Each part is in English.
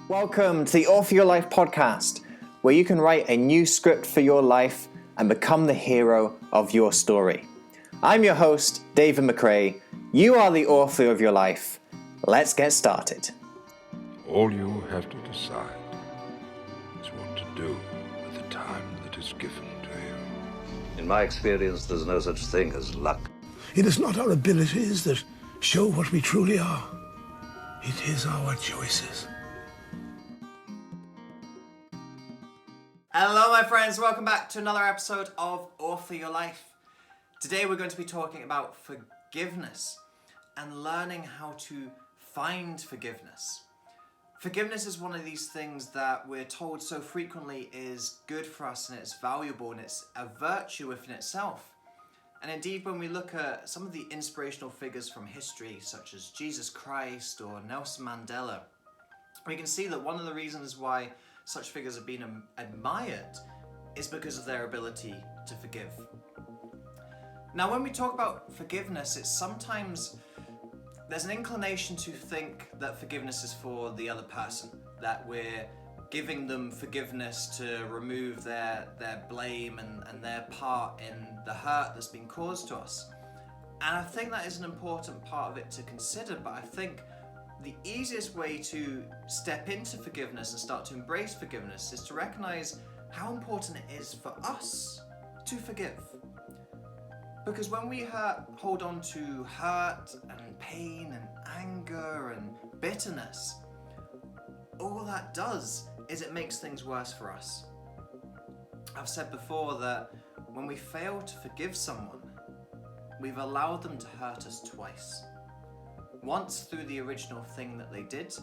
Welcome to the Author Your Life podcast, where you can write a new script for your life and become the hero of your story. I'm your host, David McRae. You are the author of your life. Let's get started. All you have to decide is what to do with the time that is given to you. In my experience, there's no such thing as luck. It is not our abilities that show what we truly are. It is our choices. Hello, my friends. Welcome back to another episode of Author Your Life. Today, we're going to be talking about forgiveness and learning how to find forgiveness. Forgiveness is one of these things that we're told so frequently is good for us and it's valuable and it's a virtue within itself. And indeed, when we look at some of the inspirational figures from history, such as Jesus Christ or Nelson Mandela, we can see that one of the reasons why such figures have been admired is because of their ability to forgive. Now, when we talk about forgiveness, it's sometimes there's an inclination to think that forgiveness is for the other person, that we're giving them forgiveness to remove their blame and their part in the hurt that's been caused to us. And I think that is an important part of it to consider, but I think the easiest way to step into forgiveness and start to embrace forgiveness is to recognize how important it is for us to forgive. Because when we hold on to hurt and pain and anger and bitterness, all that does is it makes things worse for us. I've said before that when we fail to forgive someone, we've allowed them to hurt us twice. Once through the original thing that they did,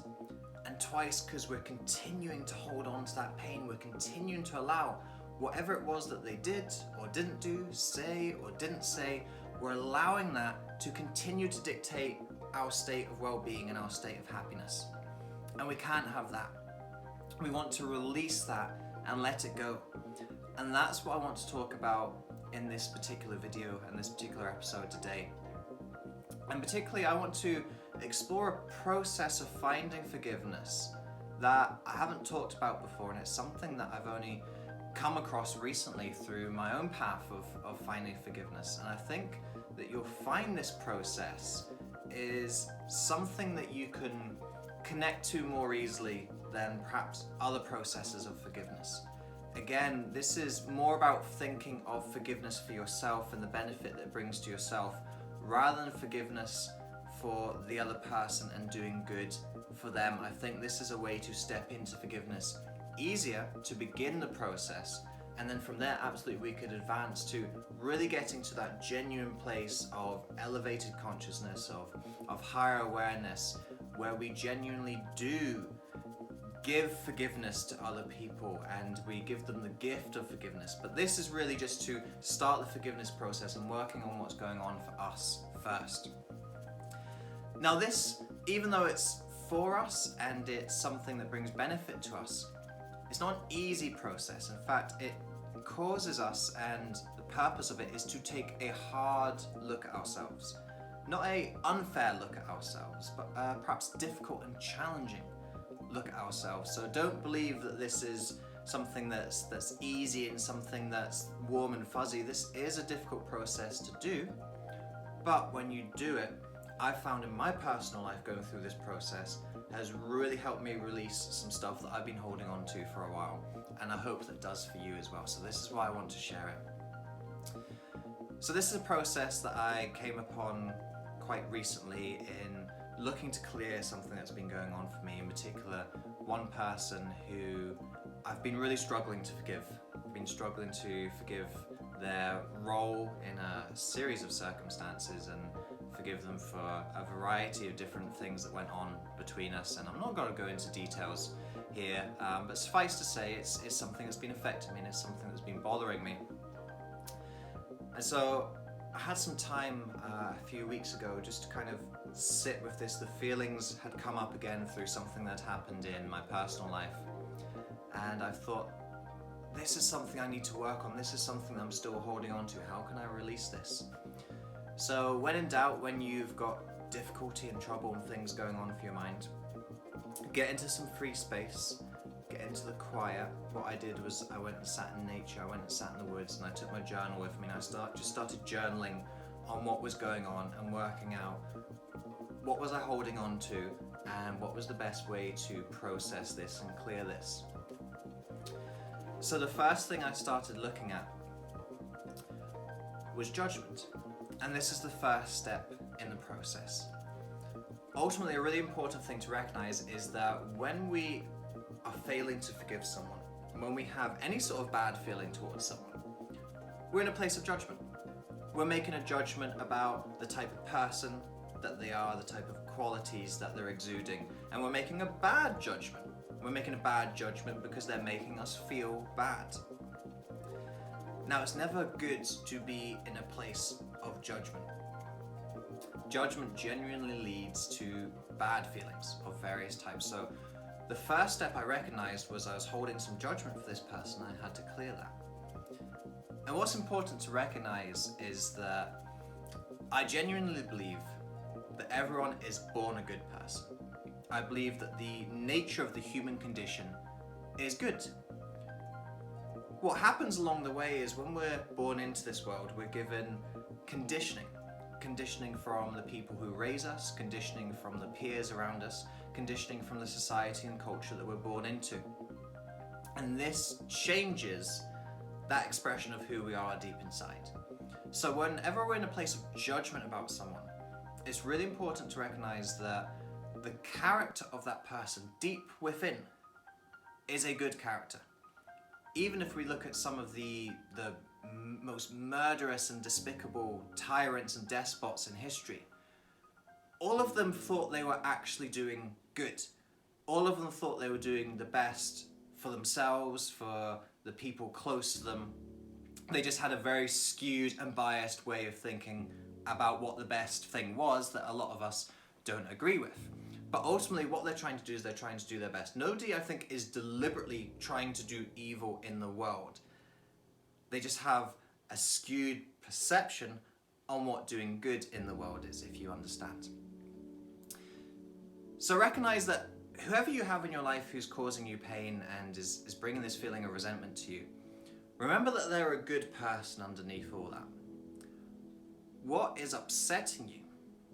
and twice because we're continuing to hold on to that pain, we're continuing to allow whatever it was that they did or didn't do, say or didn't say, we're allowing that to continue to dictate our state of well-being and our state of happiness. And we can't have that. We want to release that and let it go. And that's what I want to talk about in this particular video and this particular episode today. And particularly, I want to explore a process of finding forgiveness that I haven't talked about before, and it's something that I've only come across recently through my own path of finding forgiveness. And I think that you'll find this process is something that you can connect to more easily than perhaps other processes of forgiveness. Again, this is more about thinking of forgiveness for yourself and the benefit that it brings to yourself, rather than forgiveness for the other person and doing good for them. I think this is a way to step into forgiveness easier, to begin the process, and then from there absolutely we could advance to really getting to that genuine place of elevated consciousness, of higher awareness, where we genuinely do give forgiveness to other people and we give them the gift of forgiveness. But this is really just to start the forgiveness process and working on what's going on for us first. Now this, even though it's for us and it's something that brings benefit to us, it's not an easy process. In fact, it causes us, and the purpose of it is to take a hard look at ourselves. Not an unfair look at ourselves, but perhaps difficult and challenging look at ourselves. So don't believe that this is something that's easy and something that's warm and fuzzy. This is a difficult process to do, but when you do it, I found in my personal life going through this process has really helped me release some stuff that I've been holding on to for a while, and I hope that does for you as well. So this is why I want to share it. So this is a process that I came upon quite recently in looking to clear something that's been going on for me, in particular one person who I've been really struggling to forgive. I've been struggling to forgive their role in a series of circumstances and forgive them for a variety of different things that went on between us. And I'm not going to go into details here, but suffice to say it's something that's been affecting me and it's something that's been bothering me. And so I had some time a few weeks ago just to kind of sit with this. The feelings had come up again through something that happened in my personal life, and I thought, this is something I need to work on. This is something that I'm still holding on to. How can I release this? So when in doubt, when you've got difficulty and trouble and things going on for your mind, get into some free space, get into the quiet. What I did was I went and sat in nature, I went and sat in the woods, and I took my journal with me, and I just started journaling on what was going on and working out what was I holding on to and what was the best way to process this and clear this. So the first thing I started looking at was judgment, and this is the first step in the process. Ultimately, a really important thing to recognize is that when we are failing to forgive someone, when we have any sort of bad feeling towards someone, we're in a place of judgment. We're making a judgment about the type of person that they are, the type of qualities that they're exuding, and we're making a bad judgment. We're making a bad judgment because they're making us feel bad. Now, it's never good to be in a place of judgment. Judgment genuinely leads to bad feelings of various types. So the first step I recognized was I was holding some judgment for this person. I had to clear that. And what's important to recognize is that I genuinely believe that everyone is born a good person. I believe that the nature of the human condition is good. What happens along the way is when we're born into this world, we're given conditioning. Conditioning from the people who raise us, conditioning from the peers around us, conditioning from the society and culture that we're born into. And this changes that expression of who we are deep inside. So whenever we're in a place of judgment about someone, it's really important to recognize that the character of that person deep within is a good character. Even if we look at some of the most murderous and despicable tyrants and despots in history, all of them thought they were actually doing good. All of them thought they were doing the best for themselves, for the people close to them. They just had a very skewed and biased way of thinking about what the best thing was that a lot of us don't agree with. But ultimately what they're trying to do is they're trying to do their best. Nobody, I think, is deliberately trying to do evil in the world. They just have a skewed perception on what doing good in the world is, if you understand. So recognize that whoever you have in your life who's causing you pain and is bringing this feeling of resentment to you, remember that they're a good person underneath all that. What is upsetting you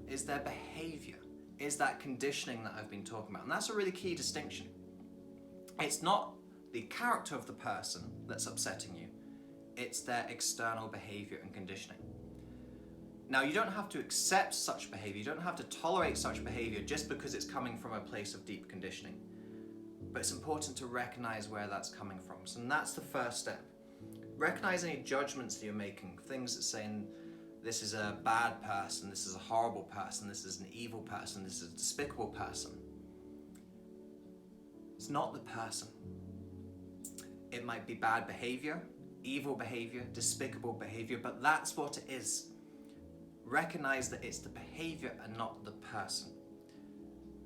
is their behavior, is that conditioning that I've been talking about. And that's a really key distinction. It's not the character of the person that's upsetting you, it's their external behavior and conditioning. Now, you don't have to accept such behavior, you don't have to tolerate such behavior just because it's coming from a place of deep conditioning. But it's important to recognize where that's coming from. So that's the first step. Recognize any judgments that you're making, things that saying, this is a bad person, this is a horrible person, this is an evil person, this is a despicable person. It's not the person. It might be bad behavior, evil behavior, despicable behavior, but that's what it is. Recognize that it's the behavior and not the person.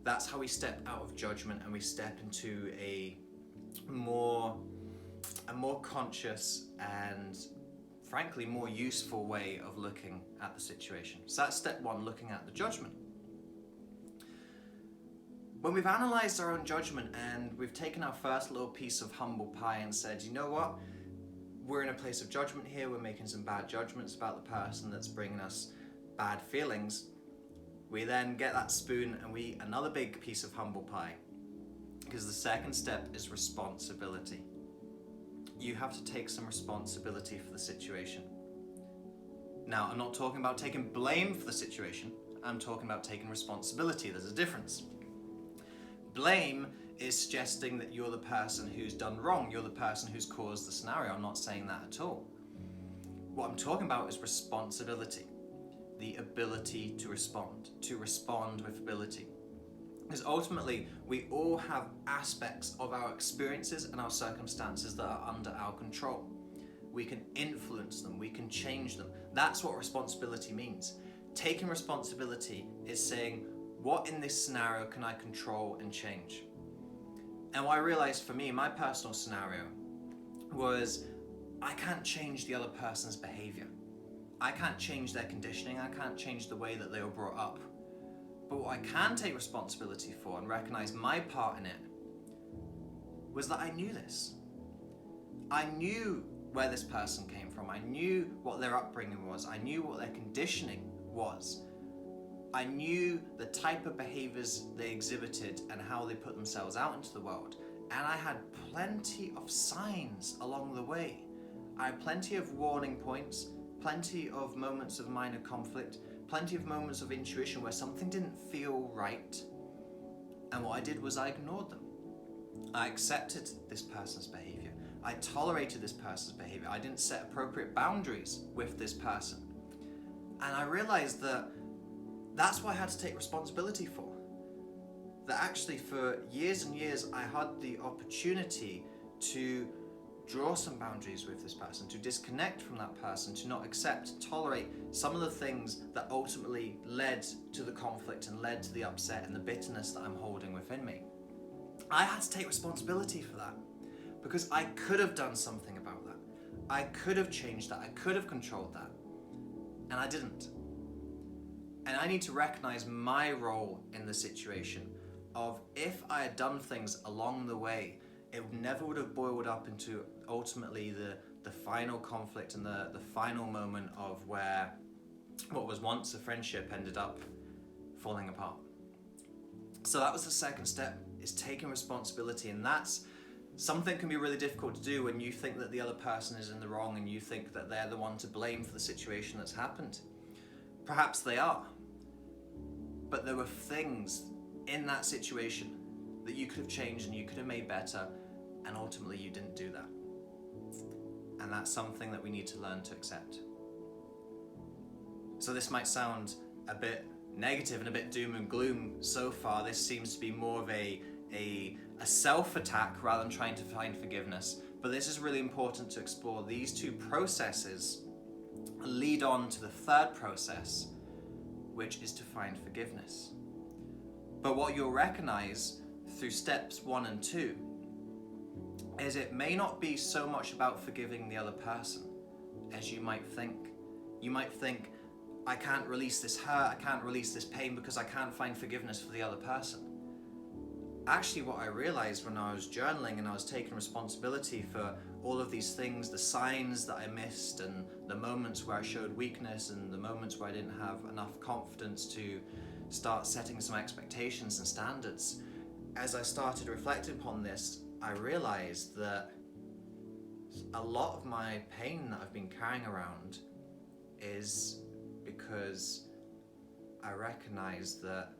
That's how we step out of judgment and we step into a more conscious and frankly more useful way of looking at the situation. So that's step one, looking at the judgment. When we've analyzed our own judgment and we've taken our first little piece of humble pie and said, you know what, we're in a place of judgment here, we're making some bad judgments about the person that's bringing us bad feelings, we then get that spoon and we eat another big piece of humble pie, because the second step is responsibility. You have to take some responsibility for the situation. Now, I'm not talking about taking blame for the situation, I'm talking about taking responsibility. There's a difference. Blame is suggesting that you're the person who's done wrong, you're the person who's caused the scenario. I'm not saying that at all. What I'm talking about is responsibility, the ability to respond with ability. Because ultimately, we all have aspects of our experiences and our circumstances that are under our control. We can influence them, we can change them. That's what responsibility means. Taking responsibility is saying, what in this scenario can I control and change? And what I realized for me, my personal scenario, was I can't change the other person's behavior. I can't change their conditioning, I can't change the way that they were brought up. But what I can take responsibility for and recognize my part in it was that I knew this. I knew where this person came from. I knew what their upbringing was. I knew what their conditioning was. I knew the type of behaviors they exhibited and how they put themselves out into the world. And I had plenty of signs along the way. I had plenty of warning points, plenty of moments of minor conflict, plenty of moments of intuition where something didn't feel right. And what I did was I ignored them. I accepted this person's behavior. I tolerated this person's behavior. I didn't set appropriate boundaries with this person. And I realized that that's what I had to take responsibility for. That actually for years and years I had the opportunity to draw some boundaries with this person, to disconnect from that person, to not accept, tolerate some of the things that ultimately led to the conflict and led to the upset and the bitterness that I'm holding within me. I had to take responsibility for that because I could have done something about that. I could have changed that. I could have controlled that. And I didn't. And I need to recognize my role in the situation of if I had done things along the way, it never would have boiled up into ultimately the final conflict and the final moment of where what was once a friendship ended up falling apart. So that was the second step, is taking responsibility. And that's something that can be really difficult to do when you think that the other person is in the wrong and you think that they're the one to blame for the situation that's happened. Perhaps they are. But there were things in that situation that you could have changed and you could have made better, and ultimately you didn't do that. And that's something that we need to learn to accept. So this might sound a bit negative and a bit doom and gloom so far. This seems to be more of a self-attack rather than trying to find forgiveness. But this is really important to explore. These two processes lead on to the third process, which is to find forgiveness. But what you'll recognize through steps 1 and 2 is it may not be so much about forgiving the other person as you might think. You might think, I can't release this hurt, I can't release this pain because I can't find forgiveness for the other person. Actually, what I realized when I was journaling and I was taking responsibility for all of these things, the signs that I missed and the moments where I showed weakness and the moments where I didn't have enough confidence to start setting some expectations and standards, as I started reflecting upon this, I realized that a lot of my pain that I've been carrying around is because I recognized that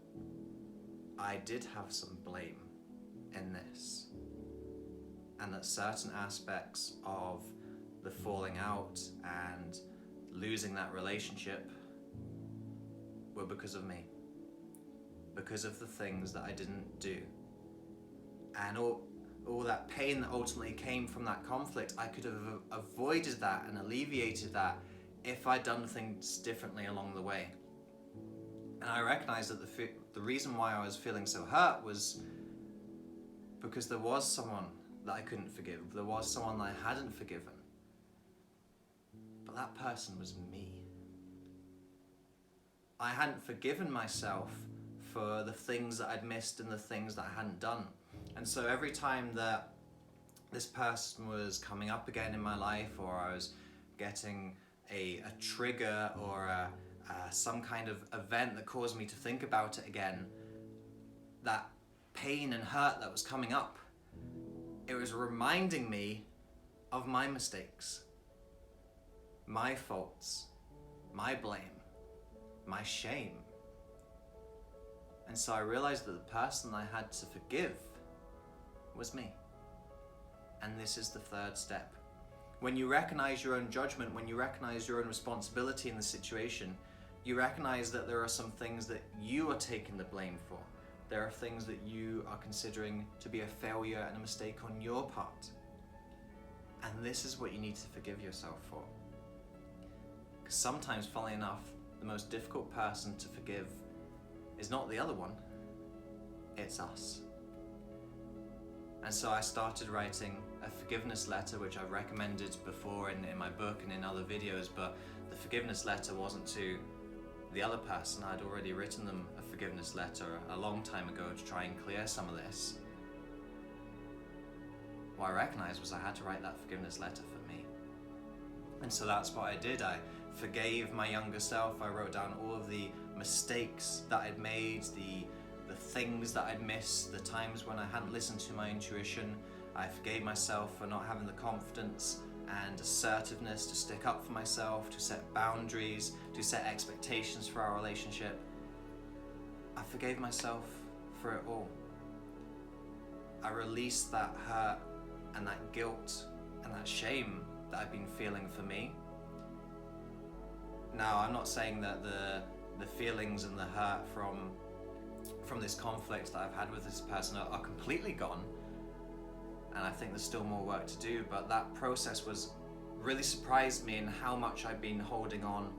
I did have some blame in this, and that certain aspects of the falling out and losing that relationship were because of me, because of the things that I didn't do. And all that pain that ultimately came from that conflict, I could have avoided that and alleviated that if I'd done things differently along the way. And I recognized that the reason why I was feeling so hurt was because there was someone that I couldn't forgive. There was someone that I hadn't forgiven. But that person was me. I hadn't forgiven myself for the things that I'd missed and the things that I hadn't done. And so every time that this person was coming up again in my life, or I was getting a trigger or some kind of event that caused me to think about it again, that pain and hurt that was coming up, it was reminding me of my mistakes, my faults, my blame, my shame. And so I realized that the person I had to forgive was me. And this is the third step. When you recognize your own judgment, when you recognize your own responsibility in the situation, you recognize that there are some things that you are taking the blame for. There are things that you are considering to be a failure and a mistake on your part. And this is what you need to forgive yourself for. Because sometimes, funnily enough, the most difficult person to forgive is not the other one, it's us. And so I started writing a forgiveness letter, which I've recommended before in my book and in other videos, but the forgiveness letter wasn't to the other person. I'd already written them a forgiveness letter a long time ago to try and clear some of this, what I recognized was I had to write that forgiveness letter for me. And so that's what I did. I forgave my younger self. I wrote down all of the mistakes that I'd made, the things that I'd missed, the times when I hadn't listened to my intuition. I forgave myself for not having the confidence and assertiveness to stick up for myself, to set boundaries, to set expectations for our relationship. I forgave myself for it all. I released that hurt and that guilt and that shame that I've been feeling for me. Now, I'm not saying that the feelings and the hurt from this conflict that I've had with this person are completely gone, and I think there's still more work to do, but that process was really surprised me in how much I've been holding on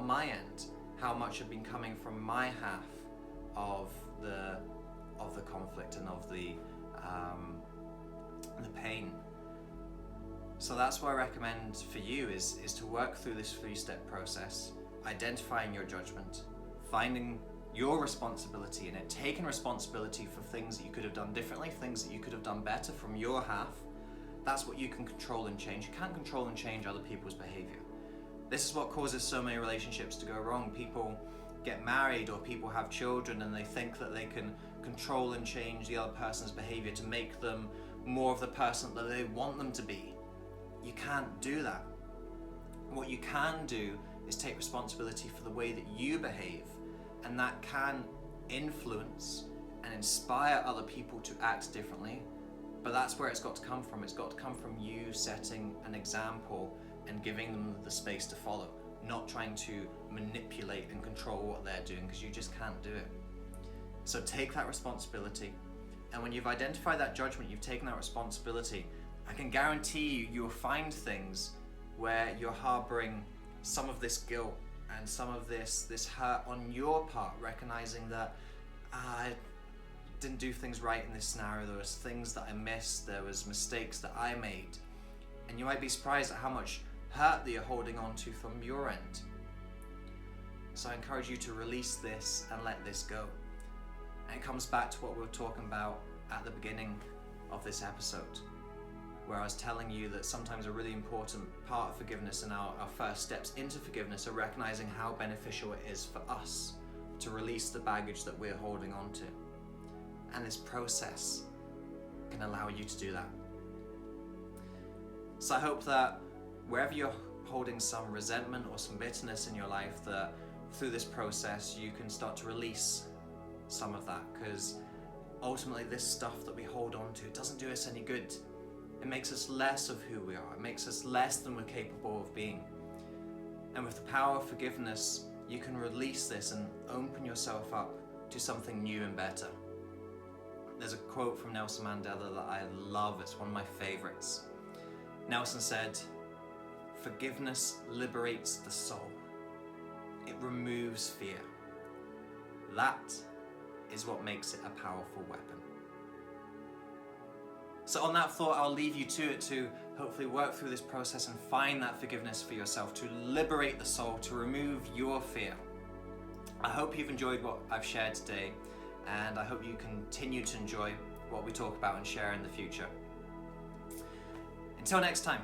my end, how much had been coming from my half of the conflict and of the pain. So that's what I recommend for you is to work through this 3-step process, identifying your judgment, finding your responsibility in it, taking responsibility for things that you could have done differently, things that you could have done better from your half. That's what you can control and change. You can't control and change other people's behavior. This is what causes so many relationships to go wrong. People get married or people have children and they think that they can control and change the other person's behavior to make them more of the person that they want them to be. You can't do that. What you can do is take responsibility for the way that you behave, and that can influence and inspire other people to act differently, but that's where it's got to come from. It's got to come from you setting an example and giving them the space to follow, not trying to manipulate and control what they're doing, because you just can't do it. So take that responsibility, and when you've identified that judgment, you've taken that responsibility, I can guarantee you'll find things where you're harboring some of this guilt and some of this hurt on your part, recognizing that I didn't do things right in this scenario, there was things that I missed, there was mistakes that I made, and you might be surprised at how much hurt that you're holding on to from your end. So I encourage you to release this and let this go. And it comes back to what we were talking about at the beginning of this episode, where I was telling you that sometimes a really important part of forgiveness and our first steps into forgiveness are recognizing how beneficial it is for us to release the baggage that we're holding on to. And this process can allow you to do that. So I hope that wherever you're holding some resentment or some bitterness in your life, that through this process you can start to release some of that, because ultimately this stuff that we hold on to doesn't do us any good. It makes us less of who we are. It makes us less than we're capable of being. And with the power of forgiveness, you can release this and open yourself up to something new and better. There's a quote from Nelson Mandela that I love. It's one of my favorites. Nelson said, "Forgiveness liberates the soul. It removes fear. That is what makes it a powerful weapon." So on that thought, I'll leave you to it, to hopefully work through this process and find that forgiveness for yourself, to liberate the soul, to remove your fear. I hope you've enjoyed what I've shared today, and I hope you continue to enjoy what we talk about and share in the future. Until next time,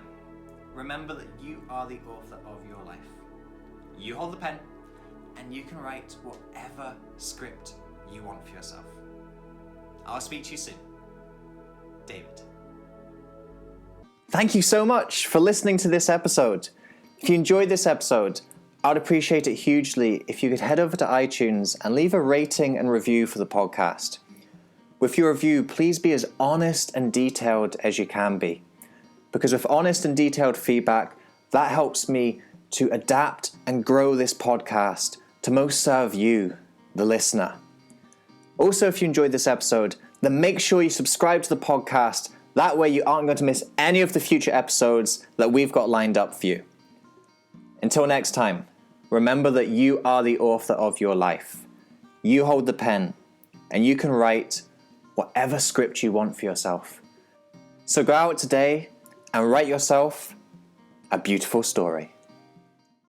remember that you are the author of your life. You hold the pen, and you can write whatever script you want for yourself. I'll speak to you soon. David. Thank you so much for listening to this episode. If you enjoyed this episode, I'd appreciate it hugely if you could head over to iTunes and leave a rating and review for the podcast. With your review, please be as honest and detailed as you can be, because with honest and detailed feedback, that helps me to adapt and grow this podcast to most serve you, the listener. Also, if you enjoyed this episode, then make sure you subscribe to the podcast. That way you aren't going to miss any of the future episodes that we've got lined up for you. Until next time, remember that you are the author of your life. You hold the pen, and you can write whatever script you want for yourself. So go out today and write yourself a beautiful story.